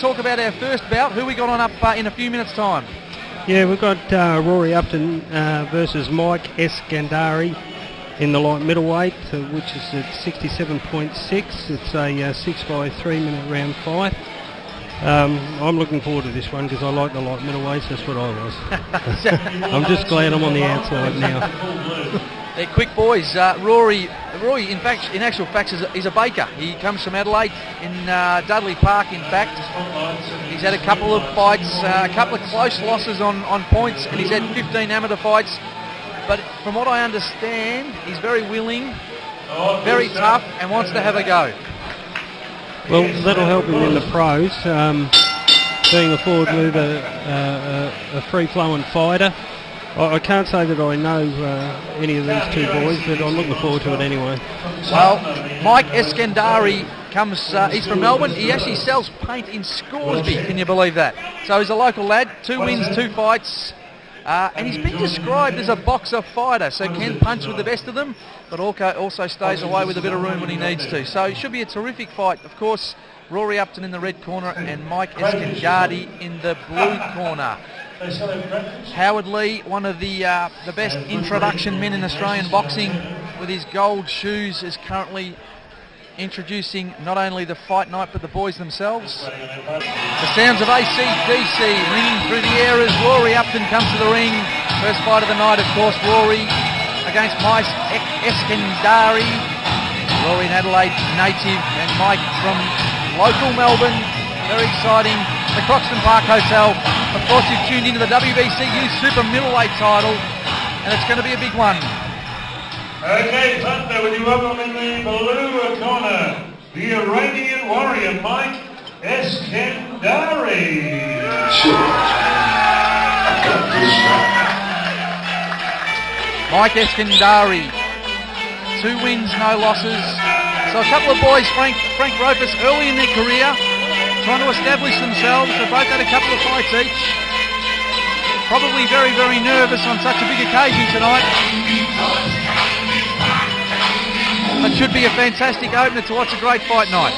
talk about our first bout. Who we got on up in a few minutes' time? Yeah, we've got Royrie Upton versus Mike Esgandari in the light middleweight, which is at 67.6. It's a 6 by 3 minute round fight. I'm looking forward to this one because I like the light middleweights. That's what I was. I'm just glad I'm on the outside now. They're quick boys. Roy, in actual fact, is a baker. He comes from Adelaide in Dudley Park. In fact, he's had a couple of fights, a couple of close losses on points, and he's had 15 amateur fights. But from what I understand, he's very willing, very tough, and wants to have a go. Well, that'll help him in the pros. Being a forward mover, a free-flowing fighter. I can't say that I know any of these two boys, but I'm looking forward to it anyway. Well, Mike Esgandari he's from Melbourne. He actually sells paint in Scoresby, can you believe that? So he's a local lad, 2 wins, 2 fights, and he's been described as a boxer fighter, so can punch with the best of them, but also stays away with a bit of room when he needs to. So it should be a terrific fight. Of course, Royrie Upton in the red corner and Mike Esgandari in the blue corner. Howard Lee, one of the best introduction men in Australian boxing, with his gold shoes, is currently introducing not only the fight night but the boys themselves. The sounds of AC/DC ringing through the air as Royrie Upton comes to the ring. First fight of the night, of course, Royrie against Mike Esgandari. Royrie an Adelaide native and Mike from local Melbourne. Very exciting. The Croxton Park Hotel. Of course, you've tuned into the WBC Youth Super Middleweight title, and it's going to be a big one. Okay, Thunder, would you welcome in the blue corner, the Iranian warrior, Mike Esgandari. Mike Esgandari, 2 wins, no losses. So a couple of boys, Frank Ropus, early in their career, trying to establish themselves. They've both had a couple of fights each. Probably very, very nervous on such a big occasion tonight. It should be a fantastic opener to watch a great fight night.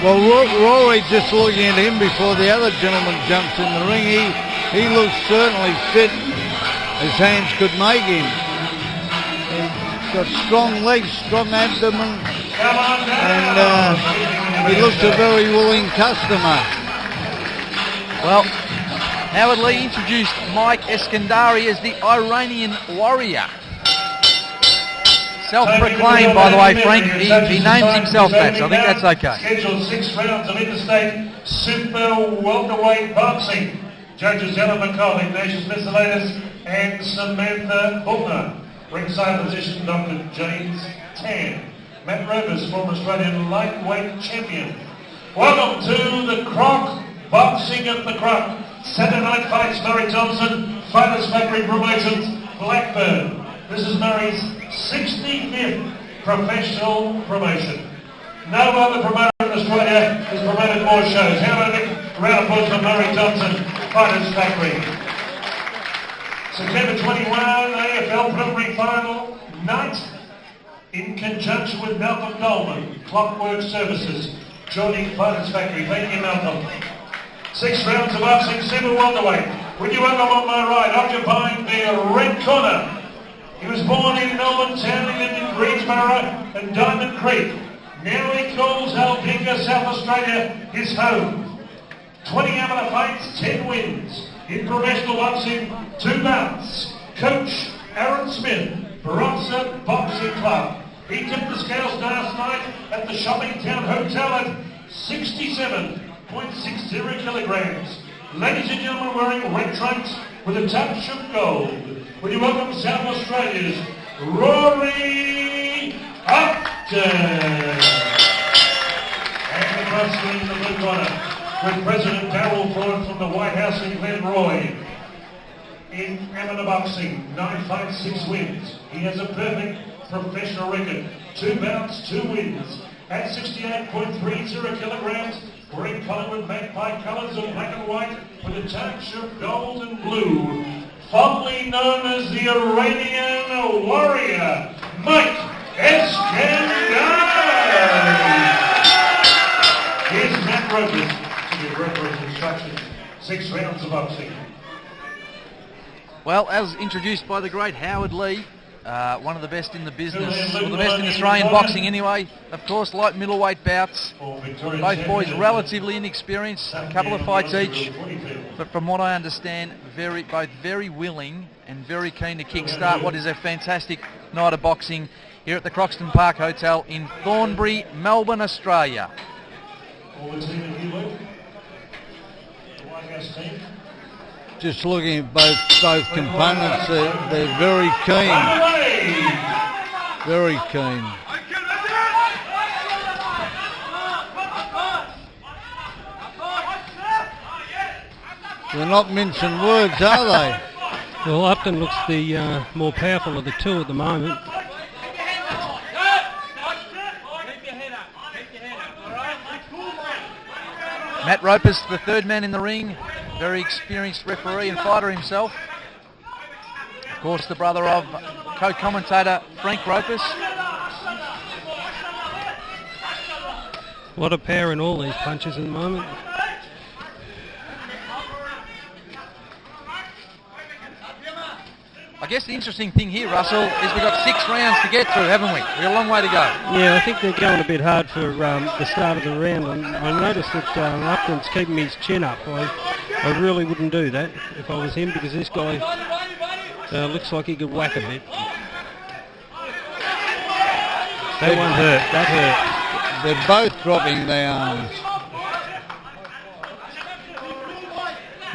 Well, Rory, just looking at him before the other gentleman jumps in the ring, he looks certainly fit as hands could make him. He's got strong legs, strong abdomen, and he looks a very willing customer. Well, Howard Lee introduced Mike Esgandari as the Iranian warrior. Self-proclaimed, by the way, Frank. He names himself that, so I think that's okay. Scheduled 6 rounds of interstate super welterweight boxing. Judges Ellen McCall, Ignatius Miscellaneous, and Samantha Hulner. Ringside position, Dr. James Tan. Matt Rovers, former Australian lightweight champion. Welcome to the Croc Boxing at the Croc. Saturday night fights, Murray Thompson, Fighters Factory Promotions, Blackburn. This is Murray's 65th professional promotion. No other promoter in Australia has promoted more shows. How about a round of applause for Murray Thompson, Fighters Factory. September 21, AFL preliminary final night in conjunction with Malcolm Dolman, Clockwork Services, joining Fighters Factory. Thank you, Malcolm. 6 rounds of boxing, super welterweight. Would you welcome on my right, occupying the red corner. He was born in Melbourne Town, he lived in Greensborough and Diamond Creek. Now he calls Alpinga, South Australia, his home. 20 amateur fights, 10 wins. In professional boxing, 2 bouts. Coach Aaron Smith, Barossa Boxing Club. He tipped the scales last night at the Shopping Town Hotel at 67.60 kilograms. Ladies and gentlemen, wearing red trunks with a touch of gold. Will you welcome South Australia's Royrie Upton. And across in the blue corner with President Darryl Ford from the White House in Glenroy. In amateur boxing, 9 fights, 6 wins. He has a perfect professional record. 2 bouts, 2 wins. At 68.30 kilograms, wearing Collingwood Magpie colours of black and white with a touch of gold and blue. Fondly known as the Iranian warrior, Mike Esgandari. progress to the referee's instructions. 6 rounds of boxing. Well, as introduced by the great Howard Lee, one of the best in the business, or the best in Australian boxing anyway. Of course, light middleweight bouts. Both boys relatively inexperienced, a couple of fights each. But from what I understand, both very willing and very keen to kickstart what is a fantastic night of boxing here at the Croxton Park Hotel in Thornbury, Melbourne, Australia. Just looking at both components, they're very keen. Very keen. They're not mincing words, are they? Well, Upton looks the more powerful of the two at the moment. Matt Ropus, the third man in the ring, very experienced referee and fighter himself. Of course, the brother of co-commentator Frank Ropus. A lot of power in all these punches at the moment. I guess the interesting thing here, Russell, is we've got 6 rounds to get through, haven't we? We've got a long way to go. Yeah, I think they're going a bit hard for the start of the round. I noticed that Upton's keeping his chin up. I really wouldn't do that if I was him, because this guy looks like he could whack a bit. That one hurt. That hurt. They're both dropping their arms.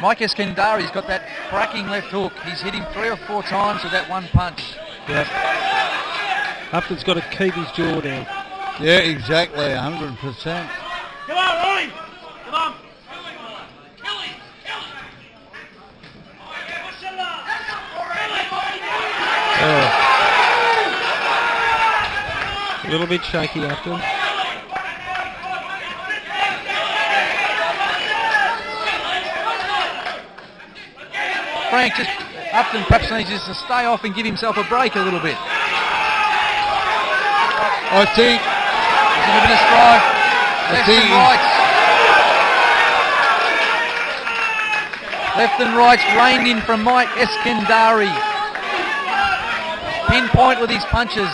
Mike Esgandari's got that cracking left hook. He's hit him 3 or 4 times with that one punch. Yep. Upton's got to keep his jaw down. Yeah, exactly, 100%. Come on, Rory! Come on! A little bit shaky, Upton. Frank, Upton perhaps needs to stay off and give himself a break a little bit. I think... He's in a bit of strife. Left and rights. Left and rights rained in from Mike Esgandari. Pinpoint with his punches.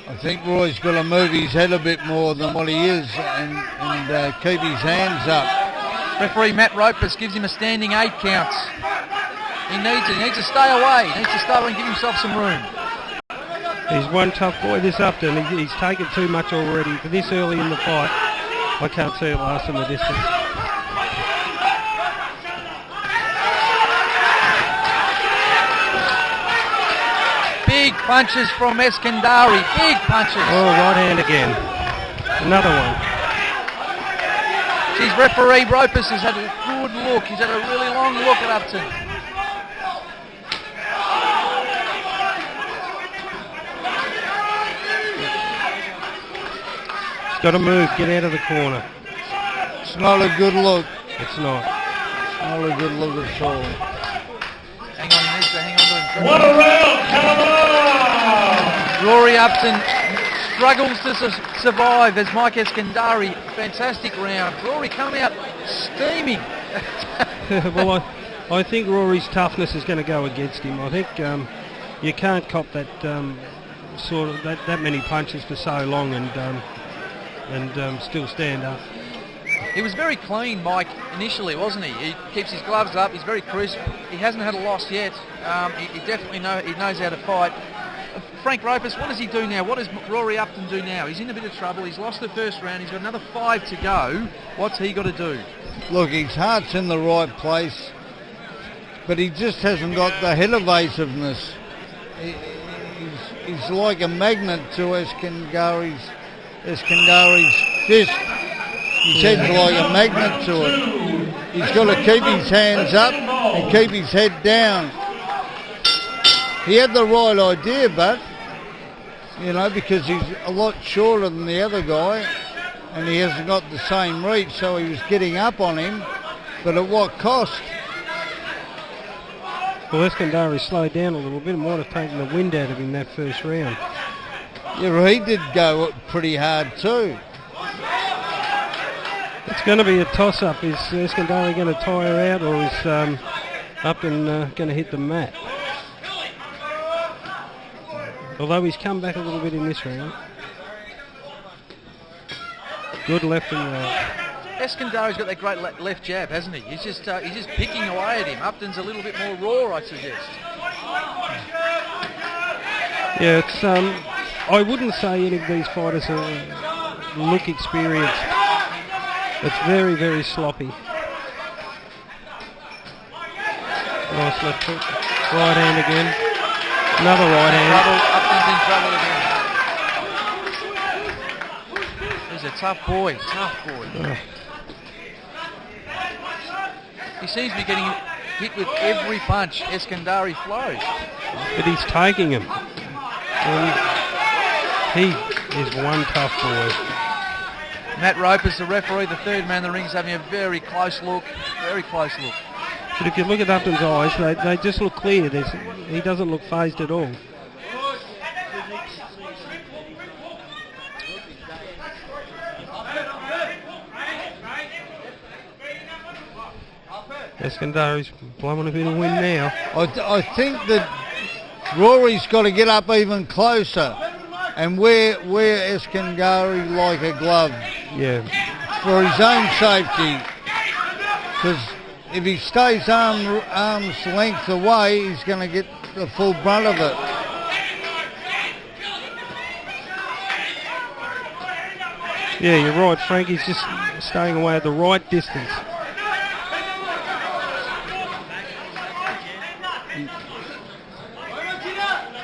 I think Roy's got to move his head a bit more than what he is and keep his hands up. Referee Matt Ropus gives him a standing 8 counts. He needs it. He needs to stay away. He needs to stay away and give himself some room. He's one tough boy, this Upton. He's taken too much already. For this early in the fight, I can't see it last in the distance. Big punches from Esgandari. Big punches. Oh, right hand again. Another one. Geez, referee Ropus has had a good look. He's had a really long look at Upton. He's got to move, get out of the corner. It's not a good look. It's not. Not a good look at all. Hang on, he needs to hang on to him. What a round, come on! Royrie Upton struggles to survive as Mike Esgandari, fantastic round. Rory coming out steaming. Well, I think Rory's toughness is going to go against him. I think you can't cop that that many punches for so long and still stand up. He was very clean, Mike, initially, wasn't he? He keeps his gloves up. He's very crisp. He hasn't had a loss yet. He definitely knows how to fight. Frank Ropus, what does he do now? What does Royrie Upton do now? He's in a bit of trouble. He's lost the first round. He's got another 5 to go. What's he got to do? Look, his heart's in the right place, but he just hasn't got the head evasiveness. He's like a magnet to Esgandari's fist. His head's like a magnet to it. He's got to keep his hands up and keep his head down. He had the right idea, but, because he's a lot shorter than the other guy and he hasn't got the same reach, so he was getting up on him, but at what cost? Well, Esgandari slowed down a little bit and might have taken the wind out of him that first round. Yeah, well, he did go pretty hard too. Let's going to be a toss-up. Is Esgandari going to tire out, or is Upton going to hit the mat? Although he's come back a little bit in this round. Good left and right. Esgandari's got that great left jab, hasn't he? He's just picking away at him. Upton's a little bit more raw, I suggest. Yeah, it's I wouldn't say any of these fighters look experienced. It's very, very sloppy. Nice left foot. Right hand again. Another right hand. Upton's in trouble again. He's a tough boy. Oh. He seems to be getting hit with every punch Esgandari throws. But he's taking him. He is one tough boy. Matt Roper's the referee, the third man in the ring, is having a very close look. Very close look. But if you look at Upton's eyes, they just look clear. He doesn't look phased at all. Esgandari's blowing a bit of wind now. I think that Rory's got to get up even closer and wear Esgandari like a glove. Yeah. For his own safety. Because if he stays arm's length away, he's going to get the full brunt of it. Yeah, you're right, Frank. He's just staying away at the right distance.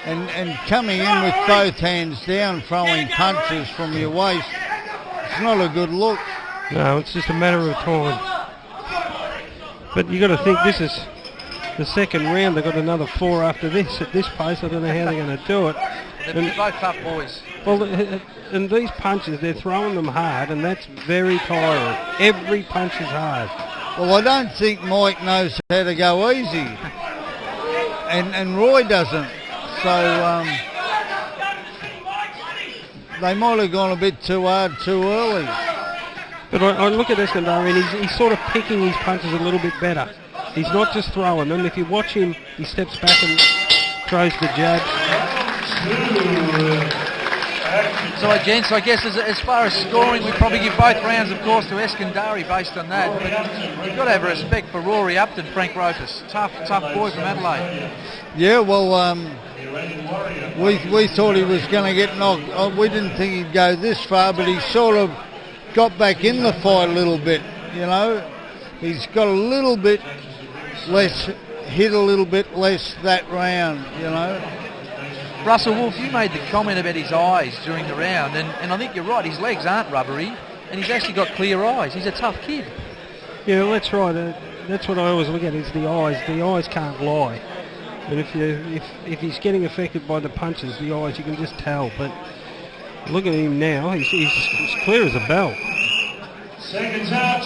And coming in with both hands down, throwing punches from your waist, it's not a good look. No, it's just a matter of time. But you got to think this is the second round. They've got another 4 after this. At this pace, I don't know how they're going to do it. They're both tough boys. Well, and these punches, they're throwing them hard, and that's very tiring. Every punch is hard. Well, I don't think Mike knows how to go easy. And Roy doesn't. So they might have gone a bit too hard too early. But I look at Esgandari and he's sort of picking his punches a little bit better. He's not just throwing them. If you watch him, he steps back and throws the jab. So, gents, I guess as far as scoring, we probably give both rounds, of course, to Esgandari based on that. But you've got to have respect for Royrie Upton, Frank Ropus. Tough boy from Adelaide. Yeah, well, we thought he was going to get knocked. We didn't think he'd go this far, but he sort of got back in the fight a little bit, you know. He's got a little bit less, hit a little bit less that round, you know. Russell Wolf, you made the comment about his eyes during the round, and I think you're right. His legs aren't rubbery, and he's actually got clear eyes. He's a tough kid. Yeah, well, that's right. That's what I always look at, is the eyes. The eyes can't lie. And if he's getting affected by the punches, the eyes, you can just tell. But look at him now. He's clear as a bell. Seconds out,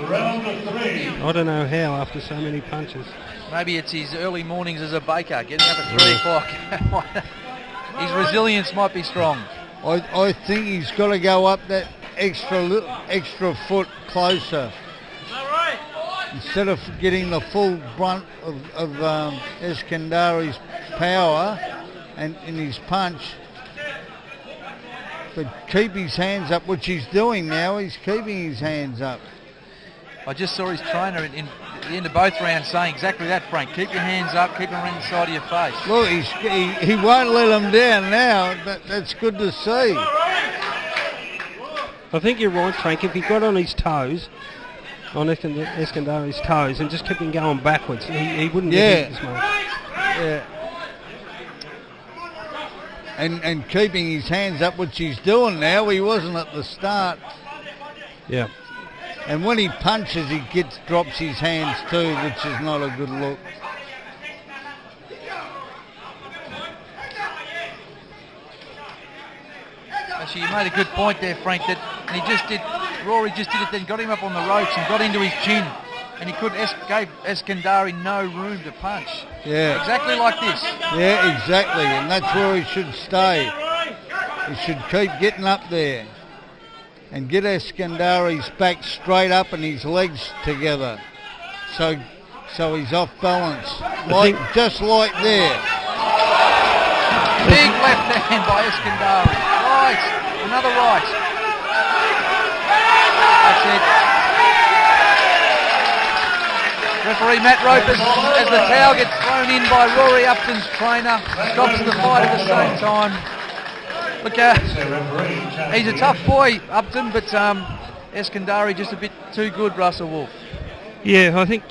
round of 3. I don't know how after so many punches. Maybe it's his early mornings as a baker, getting up at 3 o'clock. His resilience might be strong. I think he's got to go up that extra foot closer. Instead of getting the full brunt of Esgandari's power and in his punch, but keep his hands up, which he's doing now. He's keeping his hands up. I just saw his trainer at the end of both rounds saying exactly that, Frank. Keep your hands up, keep them around the side of your face. Look, he won't let them down now. That's good to see. I think you're right, Frank. If he got on his toes, on Esgandari's toes, and just kept him going backwards, he wouldn't get hit as much. Yeah. And keeping his hands up, which he's doing now. He wasn't at the start. Yeah. And when he punches, he drops his hands too, which is not a good look. Actually, you made a good point there, Frank, and Rory just did it then, got him up on the ropes and got into his chin, and he gave Esgandari no room to punch. Yeah. Exactly like this. Yeah, exactly, and that's where he should stay. He should keep getting up there. and get Esgandari's back straight up and his legs together. So he's off balance, just like there. Big left hand by Esgandari. Right, another right. That's it. Referee Matt Ropers, as the towel gets thrown in by Royrie Upton's trainer, stops the fight at the same time. Look, he's a tough boy, Upton, but Esgandari just a bit too good, Russell Wolf. Yeah, I think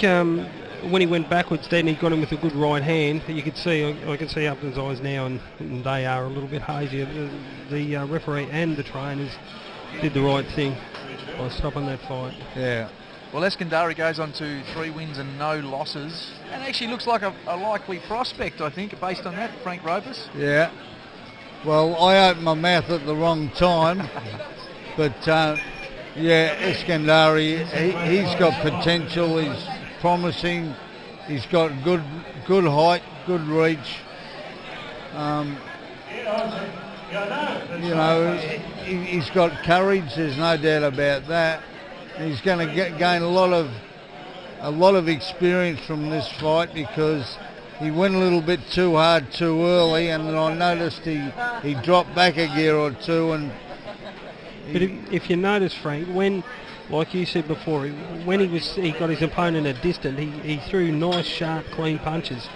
when he went backwards then he got him with a good right hand. You could see, I can see Upton's eyes now, and they are a little bit hazy. The referee and the trainers did the right thing by stopping that fight. Yeah. Well, Esgandari goes on to 3 wins and no losses, and actually looks like a likely prospect, I think, based on that, Frank Ropers. Yeah. Well, I opened my mouth at the wrong time, but yeah, Esgandari, he's got potential. He's promising. He's got good height, good reach. You know, he's got courage. There's no doubt about that. He's going to gain a lot of experience from this fight, because he went a little bit too hard too early, and I noticed he dropped back a gear or two. And but if you notice, Frank, when, like you said before, when he got his opponent at distance, he threw nice, sharp, clean punches.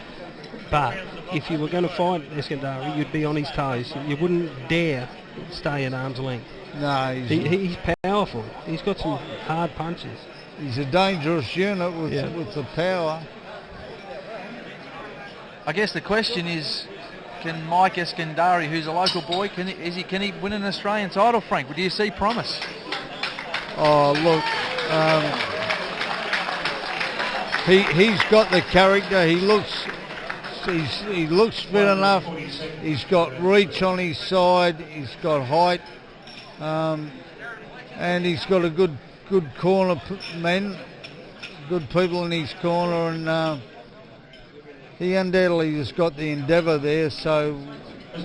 But if you were going to fight Esgandari, you'd be on his toes. You wouldn't dare stay at arm's length. No, he's powerful. He's got some hard punches. He's a dangerous unit with the power. I guess the question is, can Mike Esgandari, who's a local boy, can he win an Australian title, Frank? Do you see promise? Oh, look, he's got the character. He looks fit enough. He's got reach on his side. He's got height, and he's got a good corner men, good people in his corner, and he undoubtedly has got the endeavour there. So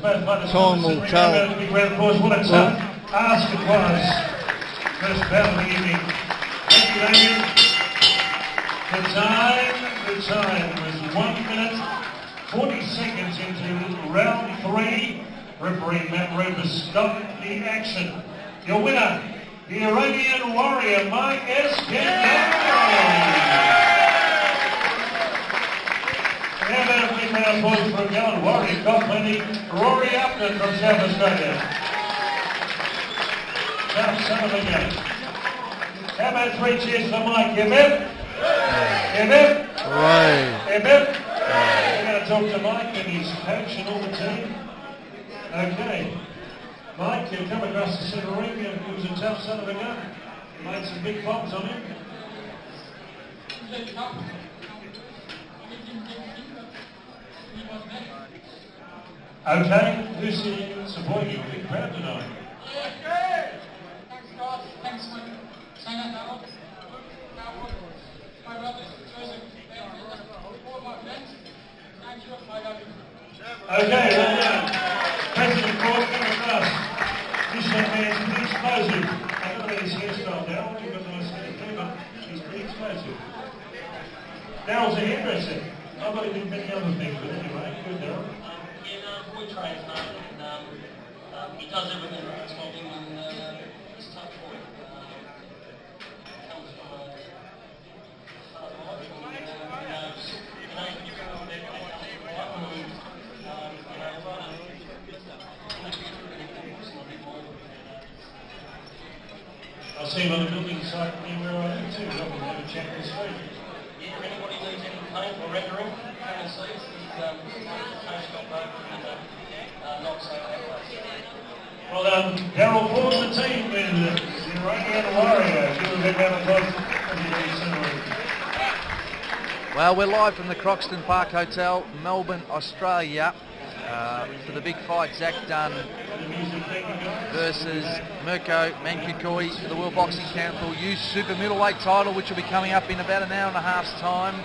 time will tell. What a tough ask it was. First bout of the evening. Thank you, Damien. The time was 1 minute 40 seconds into round 3. Referee Matt Ropers stopped the action. Your winner, the Iranian warrior, Mike Esgandari. How about a big round of applause for a gallant warrior, got plenty, Royrie Upton from South Australia. Tough son of a gun. How about 3 cheers for Mike? Hip hip? Hip hip? Right. Hip hip? We're going to talk to Mike and his coach and all the team. Okay. Mike, you come across the centre ring. He was a tough son of a gun. He made some big bombs on him. Okay, who's supporting you? Big crowd tonight. Thanks, guys. Thanks for saying that, Darryl. My brothers, all my friends. Thank you. Okay, well done. President Court, come across. This young man's pretty explosive. I don't know his hairstyle now. You've got nice hair too, but he's pretty explosive. Darryl's a hairdresser. I've got him in many other things, but anyway, good Darryl. Boy trains now, and he does everything right. It's not him, and he's a tough boy. Comes from a hard life, and he knows, I'll see him on the building site near where I live too. I'll have a chat with the street. Yeah, if anybody needs any paint or rendering, come and see us. He's coached up over in not so Well, Darryl forms the team with the Iranian warrior. Give a big round of applause for the centre. Well, we're live from the Croxton Park Hotel, Melbourne, Australia, for the big fight, Zach Dunn versus Mirko Mankukoi for the World Boxing Council Youth Super Middleweight title, which will be coming up in about an hour and a half's time.